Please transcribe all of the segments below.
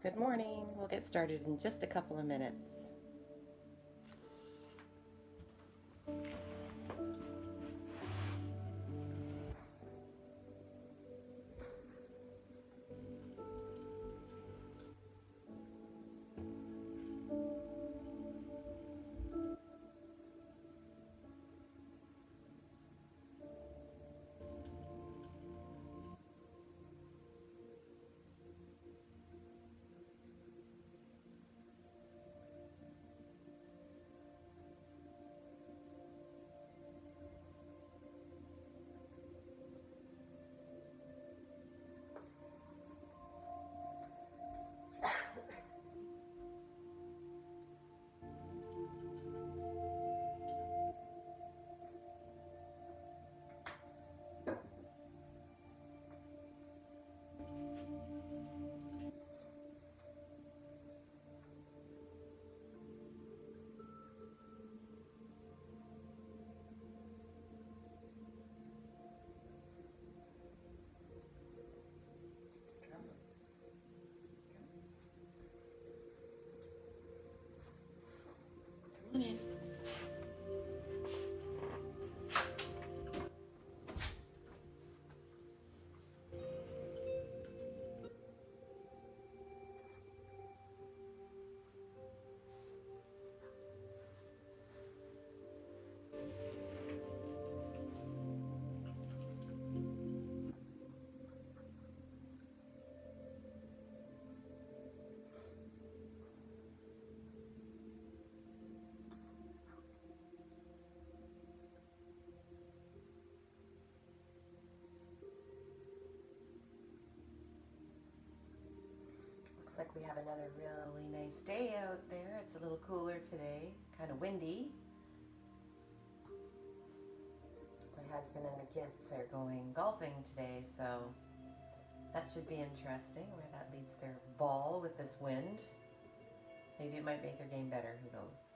Good morning. We'll get started in just a couple of minutes. Come on in. Looks like we have another really nice day out there. It's a little cooler today, kind of windy. My husband and the kids are going golfing today, so that should be interesting where that leads their ball with this wind. Maybe it might make their game better, who knows.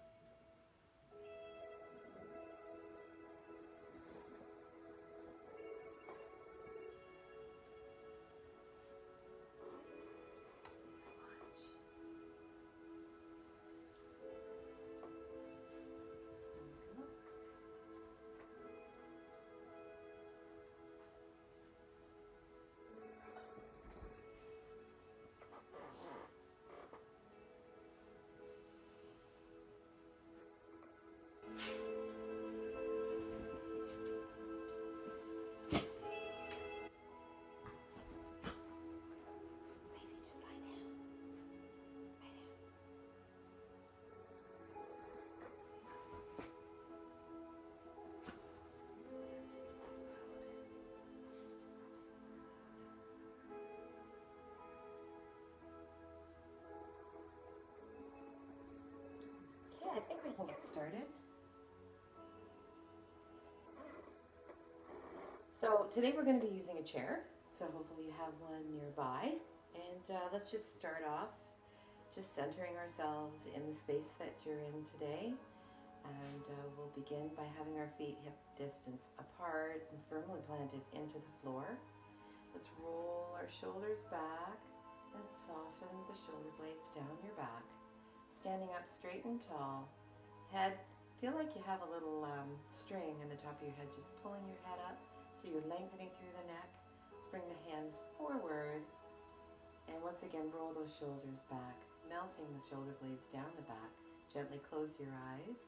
Lazy, just lie down. Lie down. Okay, I think we can get started. So today we're going to be using a chair, so hopefully you have one nearby. And let's just start off just centering ourselves in the space that you're in today. And we'll begin by having our feet hip distance apart and firmly planted into the floor. Let's roll our shoulders back and soften the shoulder blades down your back. Standing up straight and tall. Head, feel like you have a little string in the top of your head, just pulling your head up. So you're lengthening through the neck. Let's bring the hands forward. And once again, roll those shoulders back, melting the shoulder blades down the back. Gently close your eyes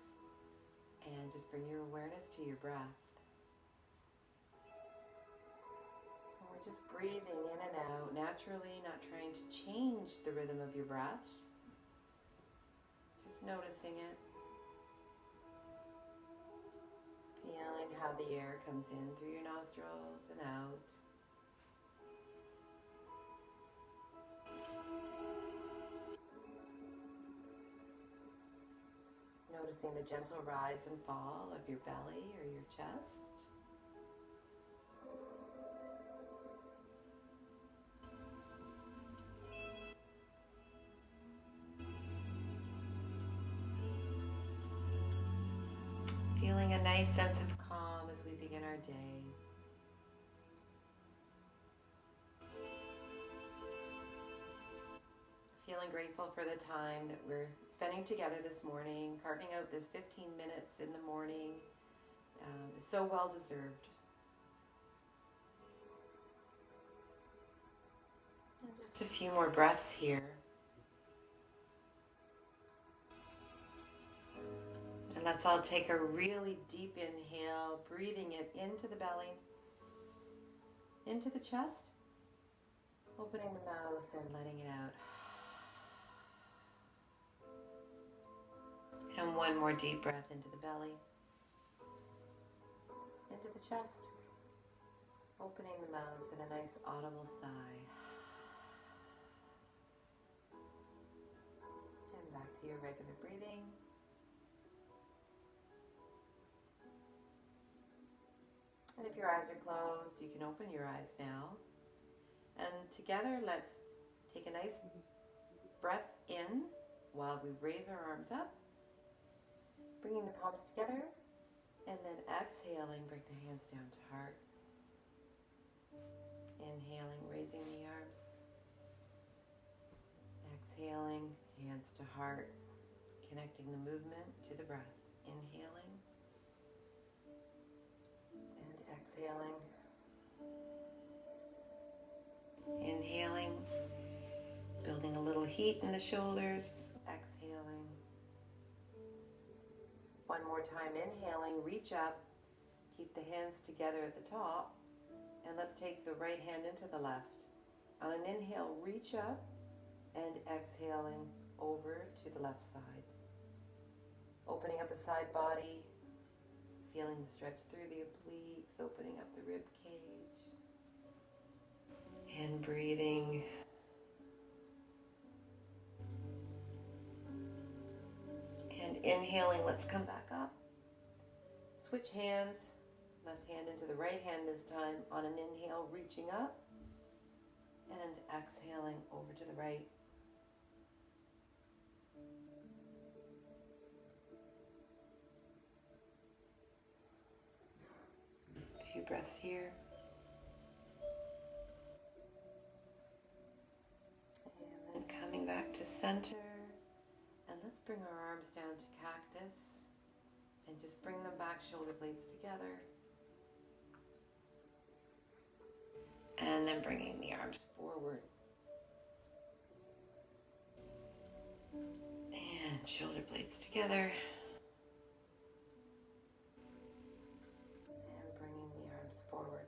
and just bring your awareness to your breath. And we're just breathing in and out naturally, not trying to change the rhythm of your breath. Just noticing it. Feeling how the air comes in through your nostrils and out. Noticing the gentle rise and fall of your belly or your chest. Feeling a nice sense of calm as we begin our day. feeling grateful for the time that we're spending together this morning. Carving out this 15 minutes in the morning is so well deserved. And just a few more breaths here. And let's all take a really deep inhale, breathing it into the belly, into the chest, opening the mouth and letting it out. And one more deep breath into the belly, into the chest, opening the mouth and a nice audible sigh. And back to your regular breathing. And if your eyes are closed, you can open your eyes now. And together, let's take a nice breath in while we raise our arms up, bringing the palms together, and then exhaling, bring the hands down to heart. Inhaling, raising the arms. Exhaling, hands to heart, connecting the movement to the breath. Inhaling and exhaling. Inhaling, building a little heat in the shoulders. Exhaling. One more time, inhaling, reach up, keep the hands together at the top, and let's take the right hand into the left. On an inhale, reach up, and exhaling over to the left side. Opening up the side body, feeling the stretch through the obliques, opening up the rib cage, and breathing. And inhaling, let's come back up. Switch hands, left hand into the right hand this time. On an inhale, reaching up, and exhaling over to the right. A few breaths here. And then coming back to center. And let's bring our arms down to cactus and just bring them back, shoulder blades together. And then bringing the arms forward. And shoulder blades together. And bringing the arms forward.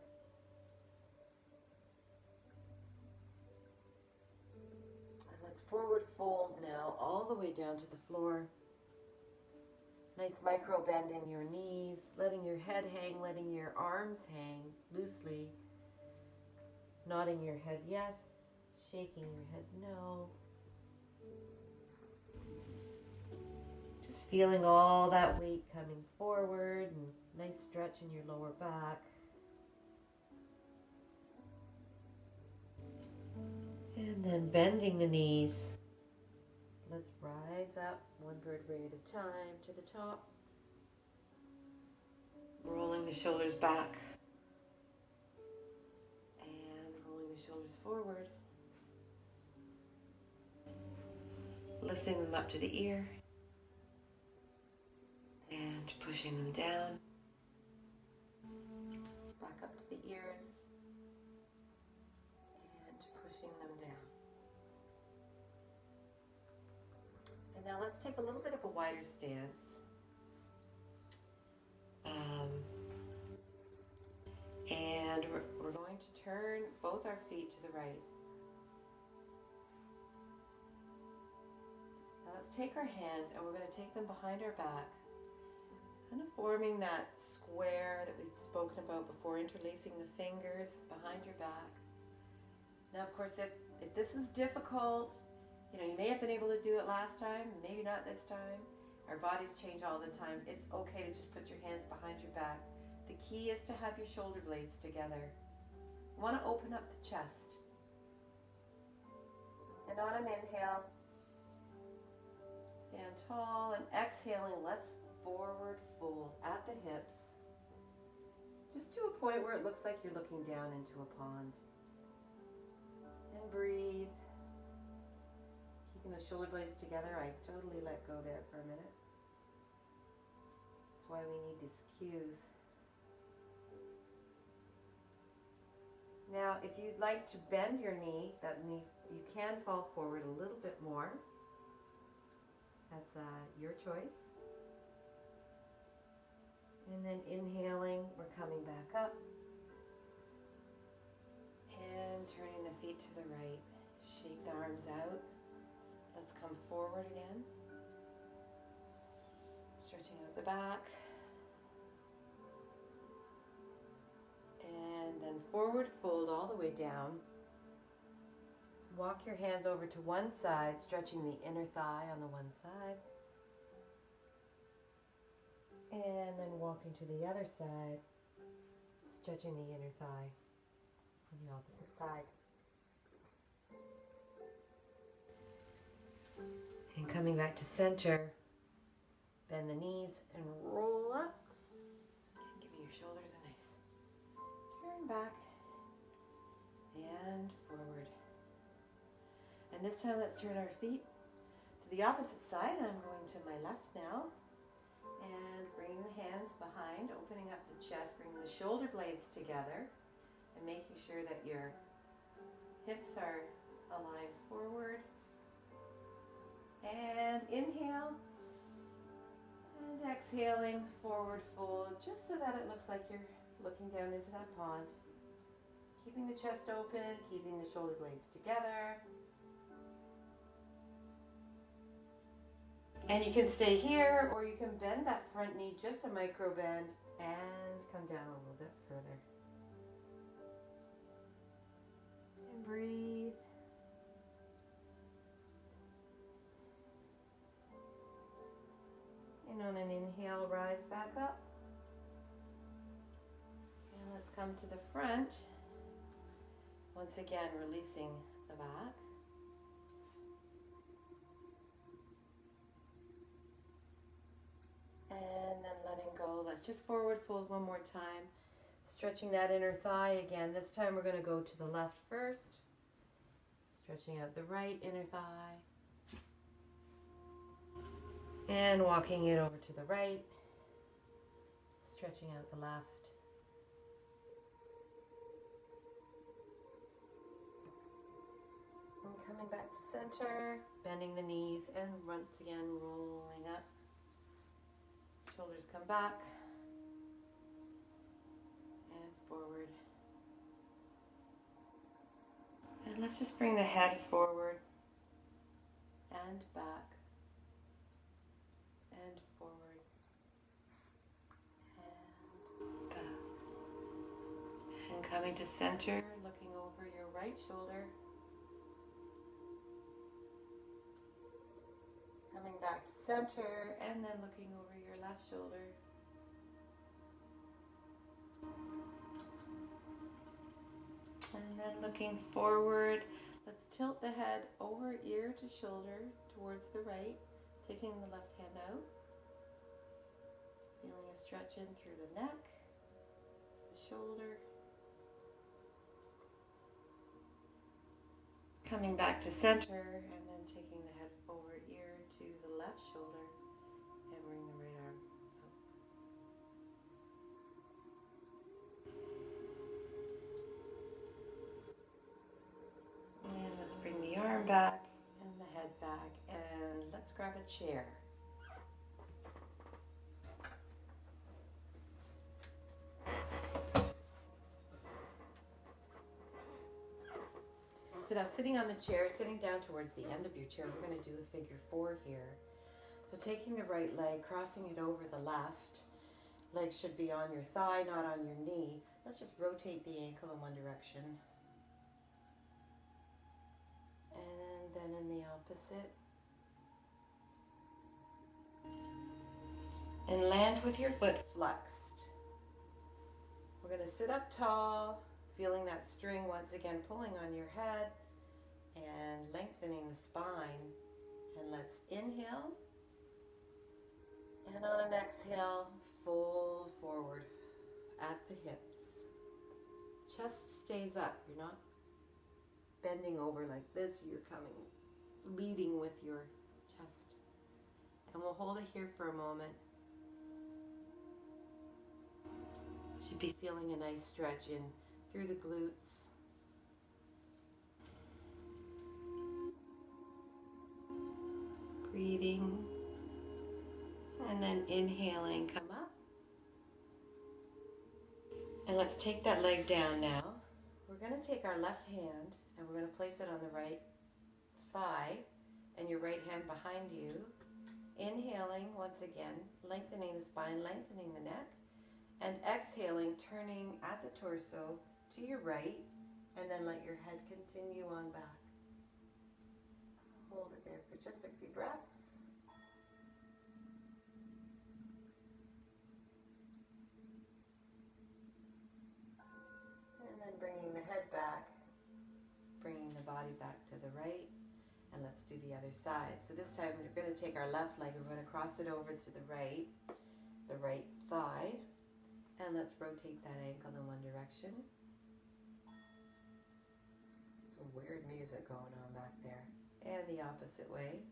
And let's forward fold now all the way down to the floor. Nice micro bend in your knees, letting your head hang, letting your arms hang loosely. Nodding your head yes, shaking your head no. Just feeling all that weight coming forward and nice stretch in your lower back. And then bending the knees. Let's rise up one vertebrae at a time to the top. Rolling the shoulders back. And rolling the shoulders forward. Lifting them up to the ear. And pushing them down. Back up to the ears. And pushing them down. And now let's take a little bit of a wider stance. And we're going to turn both our feet to the right. Now let's take our hands and we're going to take them behind our back, kind of forming that square that we've spoken about before, interlacing the fingers behind your back. Now, of course, if this is difficult, you may have been able to do it last time, maybe not this time. Our bodies change all the time. It's okay to just put your hands behind your back. The key is to have your shoulder blades together. You want to open up the chest. And on an inhale, stand tall, and exhaling, let's forward fold at the hips. Just to a point where it looks like you're looking down into a pond. And breathe. Keeping shoulder blades together. I totally let go there for a minute. That's why we need these cues. Now, if you'd like to bend your knee, you can fall forward a little bit more. That's your choice. And then inhaling, we're coming back up. And turning the feet to the right. Shake the arms out. Let's come forward again. Stretching out the back. And then forward fold all the way down. Walk your hands over to one side, stretching the inner thigh on the one side. And then walking to the other side, stretching the inner thigh on the opposite side. And coming back to center, bend the knees and roll up. And give your shoulders a nice turn back and forward. And this time let's turn our feet to the opposite side. I'm going to my left now. And bringing the hands behind, opening up the chest, bringing the shoulder blades together, and making sure that your hips are aligned forward. And inhale, and exhaling, forward fold, just so that it looks like you're looking down into that pond. Keeping the chest open, keeping the shoulder blades together. And you can stay here, or you can bend that front knee just a micro bend and come down a little bit further. And breathe. And on an inhale, rise back up. And let's come to the front. Once again, releasing the back. And then letting go. Let's just forward fold one more time. Stretching that inner thigh again. This time we're going to go to the left first. Stretching out the right inner thigh. And walking it over to the right. Stretching out the left. And coming back to center. Bending the knees and once again rolling up. Shoulders come back and forward. And let's just bring the head forward and back and forward and back. And coming to center, looking over your right shoulder. Coming back to center and then looking over your left shoulder. And then looking forward, let's tilt the head over ear to shoulder towards the right, taking the left hand out. Feeling a stretch in through the neck, the shoulder. Coming back to center and then taking the head over ear to the left shoulder and bring the right arm out. And let's bring the arm back and the head back, and let's grab a chair. So now sitting on the chair, sitting down towards the end of your chair, we're going to do a figure 4 here. So taking the right leg, crossing it over the left. Leg should be on your thigh, not on your knee. Let's just rotate the ankle in one direction. And then in the opposite. And land with your foot flexed. We're going to sit up tall, feeling that string once again pulling on your head and lengthening the spine. And let's inhale. And on an exhale, fold forward at the hips. Chest stays up. You're not bending over like this. You're coming leading with your chest. And we'll hold it here for a moment. Should be feeling a nice stretch in through the glutes. Breathing. And then inhaling, come up. And let's take that leg down now. We're going to take our left hand and we're going to place it on the right thigh and your right hand behind you. Inhaling once again, lengthening the spine, lengthening the neck. And exhaling, turning at the torso to your right, and then let your head continue on back. Hold it there for just a few breaths. And then bringing the head back, bringing the body back to the right, and let's do the other side. So this time we're going to take our left leg, we're going to cross it over to the right thigh. And let's rotate that ankle in one direction. Some weird music going on back there. And the opposite way.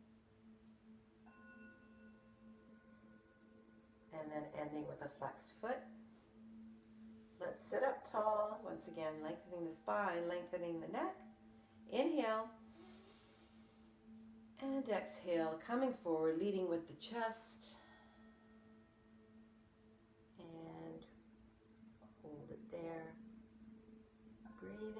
And then ending with a flexed foot. Let's sit up tall. Once again, lengthening the spine, lengthening the neck. Inhale. And exhale, coming forward, leading with the chest. Hold it there. Breathing.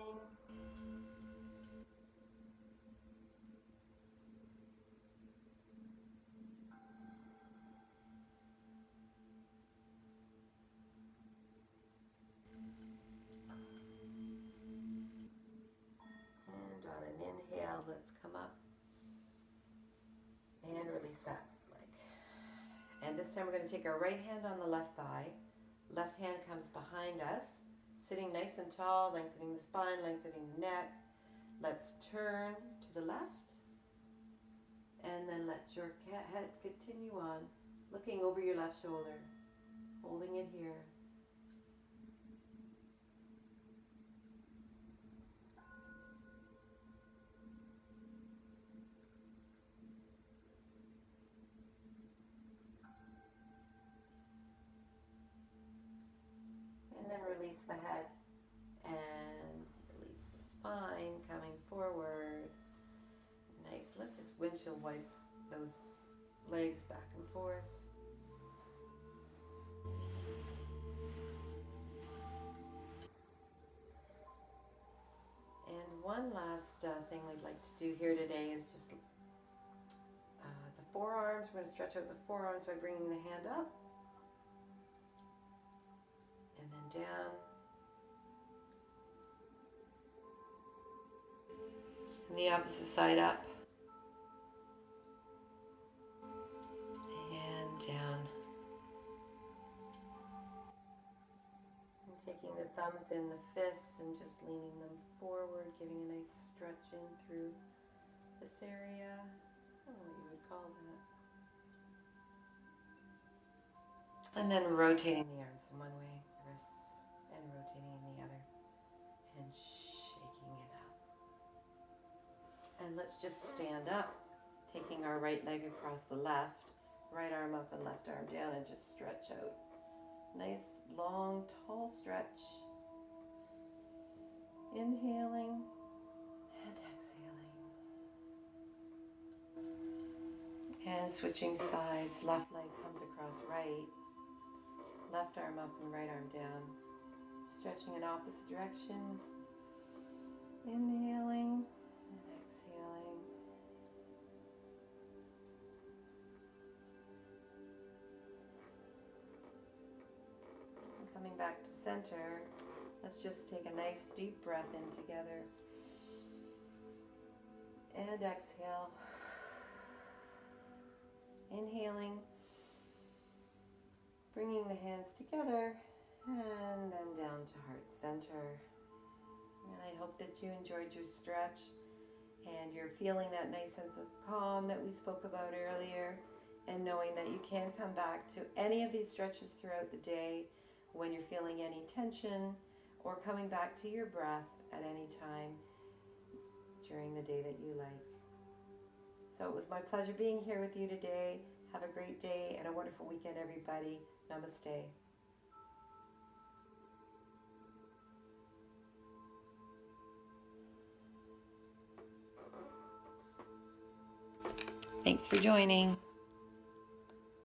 And on an inhale, let's come up and release that leg. And this time we're going to take our right hand on the left thigh. Left hand comes behind us, sitting nice and tall, lengthening the spine, lengthening the neck. Let's turn to the left, and then let your head continue on, looking over your left shoulder, holding it here. And then release the head and release the spine, coming forward. Nice. Let's just windshield wipe those legs back and forth. And one last thing we'd like to do here today is just the forearms. We're going to stretch out the forearms by bringing the hand up. And then down. And the opposite side up. And down. And taking the thumbs in the fists and just leaning them forward, giving a nice stretch in through this area. I don't know what you would call that. And then rotating the arms in one way, wrists, and rotating in the other, and shaking it up. And let's just stand up, taking our right leg across the left, right arm up and left arm down, and just stretch out. Nice, long, tall stretch. Inhaling and exhaling. And switching sides, left leg comes across right. Left arm up and right arm down. Stretching in opposite directions. Inhaling and exhaling. And coming back to center, let's just take a nice deep breath in together. And exhale. Inhaling. Bringing the hands together and then down to heart center. And I hope that you enjoyed your stretch and you're feeling that nice sense of calm that we spoke about earlier, and knowing that you can come back to any of these stretches throughout the day when you're feeling any tension, or coming back to your breath at any time during the day that you like. So it was my pleasure being here with you today. Have a great day and a wonderful weekend, everybody. Namaste. Thanks for joining.